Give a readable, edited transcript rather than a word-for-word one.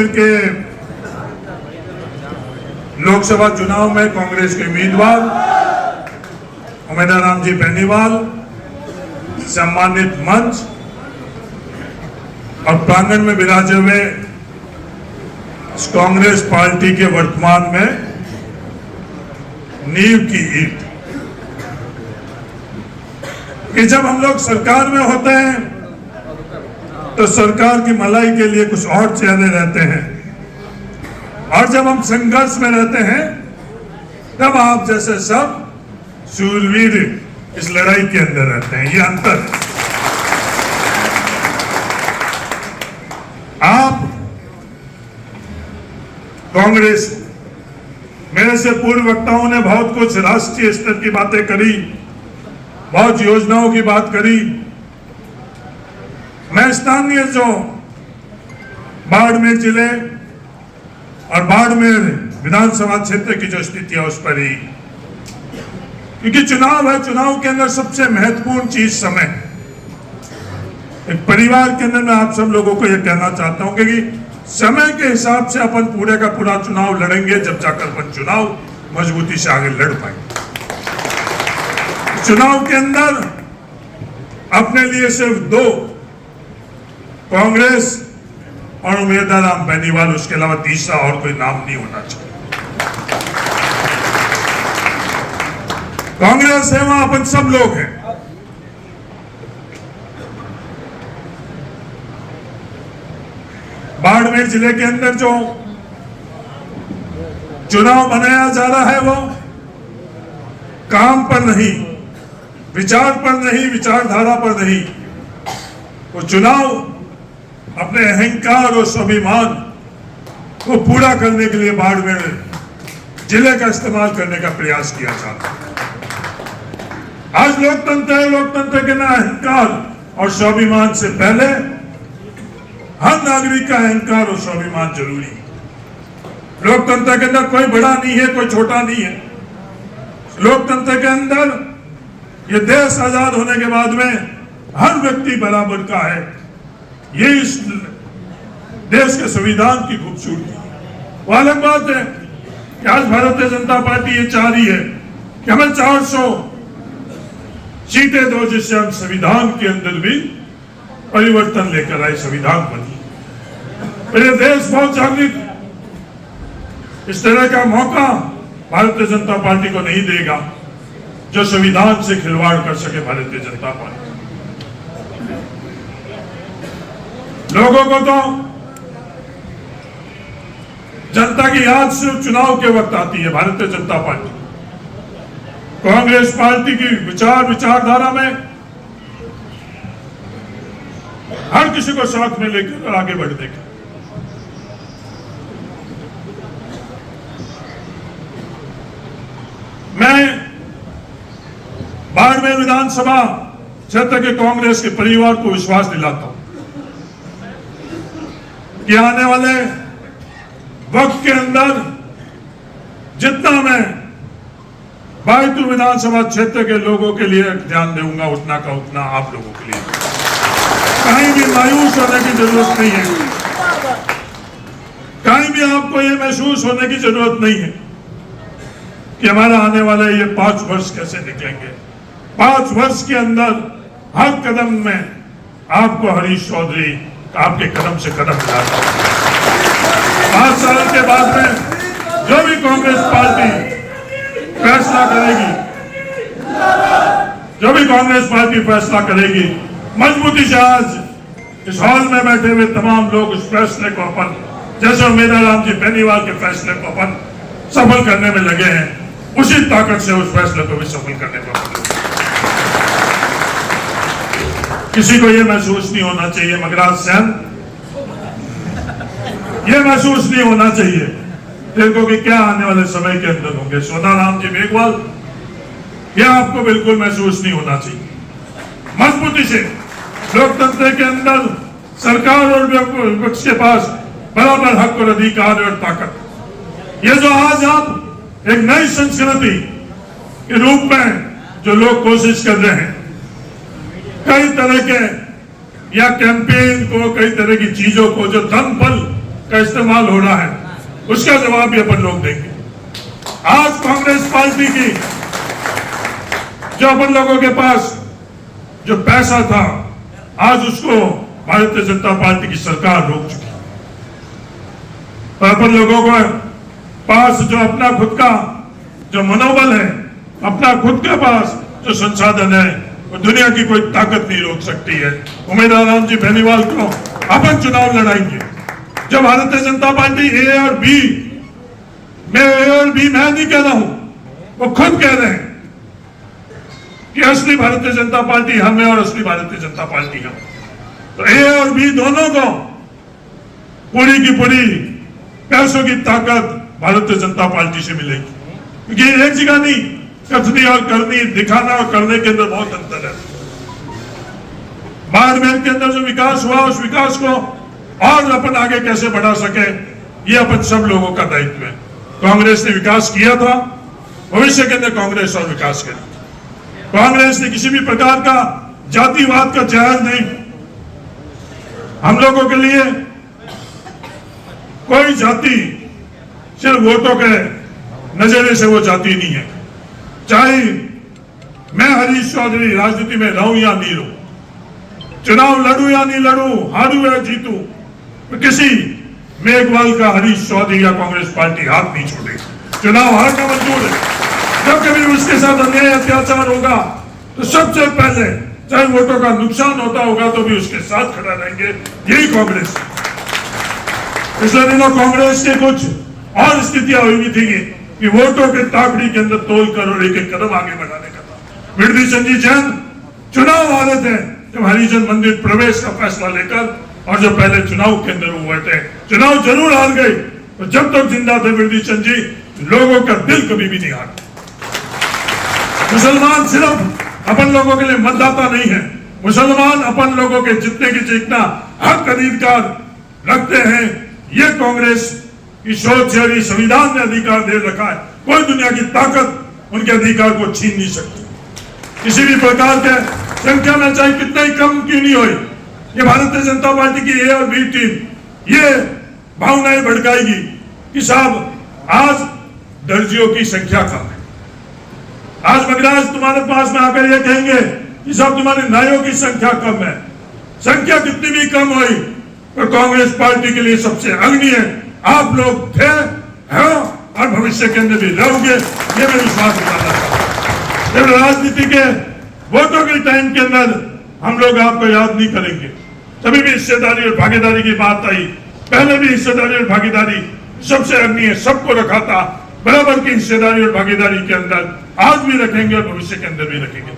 अप्रैल के लोकसभा चुनाव में कांग्रेस के उम्मीदवार उमेदराम जी बेनीवाल सम्मानित मंच और प्रांगण में विराजे हुए कांग्रेस पार्टी के वर्तमान में नींव की ईंट कि जब हम लोग सरकार में होते हैं तो सरकार की मलाई के लिए कुछ और चेहरे रहते हैं, और जब हम संघर्ष में रहते हैं तब आप जैसे सब शूरवीर इस लड़ाई के अंदर रहते हैं। ये अंतर है। आप कांग्रेस, मेरे से पूर्व वक्ताओं ने बहुत कुछ राष्ट्रीय स्तर की बातें करी, बहुत योजनाओं की बात करी। मैं स्थानीय जो बाड़मेर जिले और बाड़मेर विधानसभा क्षेत्र की जो स्थिति है उस पर ही, क्योंकि चुनाव है, चुनाव के अंदर सबसे महत्वपूर्ण चीज समय। एक परिवार के अंदर मैं आप सब लोगों को यह कहना चाहता हूं कि समय के हिसाब से अपन पूरे का पूरा चुनाव लड़ेंगे, जब जाकर अपन चुनाव मजबूती से आगे लड़ पाएंगे। चुनाव के अंदर अपने लिए सिर्फ दो, कांग्रेस और उमेदराम बेनीवाल, उसके अलावा तीसरा और कोई नाम नहीं होना चाहिए। कांग्रेस है, वहां अपन सब लोग हैं। बाड़मेर जिले के अंदर जो चुनाव बनाया जा रहा है वो काम पर नहीं, विचार पर नहीं, विचारधारा पर नहीं, वो चुनाव अपने अहंकार और स्वाभिमान को पूरा करने के लिए बाड़मेर जिले का इस्तेमाल करने का प्रयास किया जाता है। आज लोकतंत्र है, लोकतंत्र के ना अहंकार और स्वाभिमान से पहले हर नागरिक का अहंकार और स्वाभिमान जरूरी है। लोकतंत्र के अंदर कोई बड़ा नहीं है, कोई छोटा नहीं है। लोकतंत्र के अंदर ये देश आजाद होने के बाद में हर व्यक्ति बराबर का है। ये इस देश के संविधान की खूबसूरती है। वो अलग बात है कि आज भारतीय जनता पार्टी ये चाह रही है कि हमें 400 सीटें दो, जिससे हम संविधान के अंदर भी परिवर्तन लेकर आए, संविधान बनी। मेरे देश बहुत जागृत, इस तरह का मौका भारतीय जनता पार्टी को नहीं देगा जो संविधान से खिलवाड़ कर सके भारतीय जनता पार्टी। लोगों को तो जनता की याद सिर्फ चुनाव के वक्त आती है। भारतीय जनता पार्टी, कांग्रेस पार्टी की विचारधारा में हर किसी को साथ में लेकर आगे बढ़ने का। मैं बाड़मेर विधानसभा क्षेत्र के कांग्रेस के परिवार को विश्वास दिलाता हूं कि आने वाले वक्त के अंदर जितना मैं बायतुल विधानसभा क्षेत्र के लोगों के लिए ध्यान दूंगा, उतना का उतना आप लोगों के लिए। कहीं भी मायूस होने की जरूरत नहीं है, कहीं भी आपको ये महसूस होने की जरूरत नहीं है कि हमारा आने वाला ये 5 वर्ष कैसे निकलेंगे। 5 वर्ष के अंदर हर कदम में आपको हरीश चौधरी आपके कदम से कदम मिलाता है। 5 साल के बाद में जो भी कांग्रेस पार्टी फैसला करेगी, जो भी कांग्रेस पार्टी फैसला करेगी, मजबूती से आज इस हॉल में बैठे हुए तमाम लोग उस फैसले को अपन, जैसे उमेदराम जी बेनीवाल के फैसले को अपन सफल करने में लगे हैं, उसी ताकत से उस फैसले को भी सफल करने में लगे। किसी को यह महसूस नहीं होना चाहिए, मगराज सेन, यह महसूस नहीं होना चाहिए देखो कि क्या आने वाले समय के अंदर होंगे। सोनाराम जी मेघवाल, यह आपको बिल्कुल महसूस नहीं होना चाहिए। मजबूती से लोकतंत्र के अंदर सरकार और विपक्ष के पास बराबर हक और अधिकार और ताकत। ये जो आज आप एक नई संस्कृति के रूप में जो लोग कोशिश कर रहे हैं, कई तरह के या कैंपेन को, कई तरह की चीजों को जो धन बल का इस्तेमाल हो रहा है, उसका जवाब भी अपन लोग देंगे। आज कांग्रेस पार्टी की जो अपन लोगों के पास जो पैसा था, आज उसको भारतीय जनता पार्टी की सरकार रोक चुकी है। पर अपन लोगों को पास जो अपना खुद का जो मनोबल है, अपना खुद के पास जो संसाधन है, वो दुनिया की कोई ताकत नहीं रोक सकती है। उमेदवार राम जी बेनीवाल को अपन चुनाव लड़ाएंगे। जब भारतीय जनता पार्टी ए और बी, मैं ए और बी मैं नहीं कह रहा हूं, वो खुद कह रहे हैं कि असली भारतीय जनता पार्टी हम है और असली भारतीय जनता पार्टी हम। तो ए और बी दोनों को पूरी की पूरी पैसों की ताकत भारतीय जनता पार्टी से मिलेगी, क्योंकि एक जगह नहीं, कथनी और करनी, दिखाना और करने के अंदर बहुत अंतर है। बाड़मेर के अंदर जो विकास हुआ, उस विकास को और अपन आगे कैसे बढ़ा सके, ये अपन सब लोगों का दायित्व है। कांग्रेस ने विकास किया था, भविष्य के अंदर कांग्रेस और विकास करेगी। कांग्रेस ने किसी भी प्रकार का जातिवाद का जहर नहीं, हम लोगों के लिए कोई जाति सिर्फ वोटों के नजरिए से वो जाति नहीं है। चाहे मैं हरीश चौधरी राजनीति में रहूं या नहीं रहूं, चुनाव लड़ूं या नहीं लड़ूं, हारूं या जीतूं, तो किसी मेघवाल का हरीश चौधरी या कांग्रेस पार्टी हाथ नहीं छोड़ेगी। चुनाव हारना मंजूर है। जब कभी उसके साथ अन्याय अत्याचार होगा तो सबसे पहले, चाहे वोटों का नुकसान होता होगा तो भी उसके साथ खड़ा रहेंगे। यही कांग्रेस है। पिछले दिनों कांग्रेस के कुछ और स्थितियां हुई थी कि वोटों के ताकड़ी के अंदर तोल कर और एक कदम आगे बढ़ाने का था। बिरदी चंद जी जैन चुनाव हारे थे जब हरिजन मंदिर प्रवेश का फैसला लेकर, और जो पहले चुनाव के अंदर हुए थे, चुनाव जरूर हार गए, तो जब तक जिंदा थे बिरदी चंद जी, लोगों का दिल कभी भी नहीं हारा। मुसलमान सिर्फ अपन लोगों के लिए मतदाता नहीं है, मुसलमान अपन लोगों के जितने की जितना हक अधिकार रखते हैं। ये कांग्रेस की सोच है, संविधान ने अधिकार दे रखा है, कोई दुनिया की ताकत उनके अधिकार को छीन नहीं सकती। किसी भी प्रकार के संख्या में चाहे कितना ही कम क्यों नहीं हो, ये भारतीय जनता पार्टी की ए और बी टीम ये भावनाएं भड़काएगी कि साहब आज दर्जियों की संख्या कम है, आज मगराज तुम्हारे पास में आकर ये कहेंगे कि साहब तुम्हारे नायों की संख्या कम है। संख्या कितनी भी कम हुई तो कांग्रेस पार्टी के लिए सबसे अग्रणी है। आप लोग थे, हैं और भविष्य के अंदर भी रहोगे, ये मैं विश्वास दिलाना चाहता हूं। जब राजनीति के वोटों के टाइम के अंदर हम लोग आपको याद नहीं करेंगे, तभी भी हिस्सेदारी और भागीदारी की बात आई, पहले भी हिस्सेदारी और भागीदारी सबसे अग्रणी है, सबको रखा था बराबर की हिस्सेदारी और भागीदारी के अंदर, आज भी रखेंगे और भविष्य के अंदर भी रखेंगे।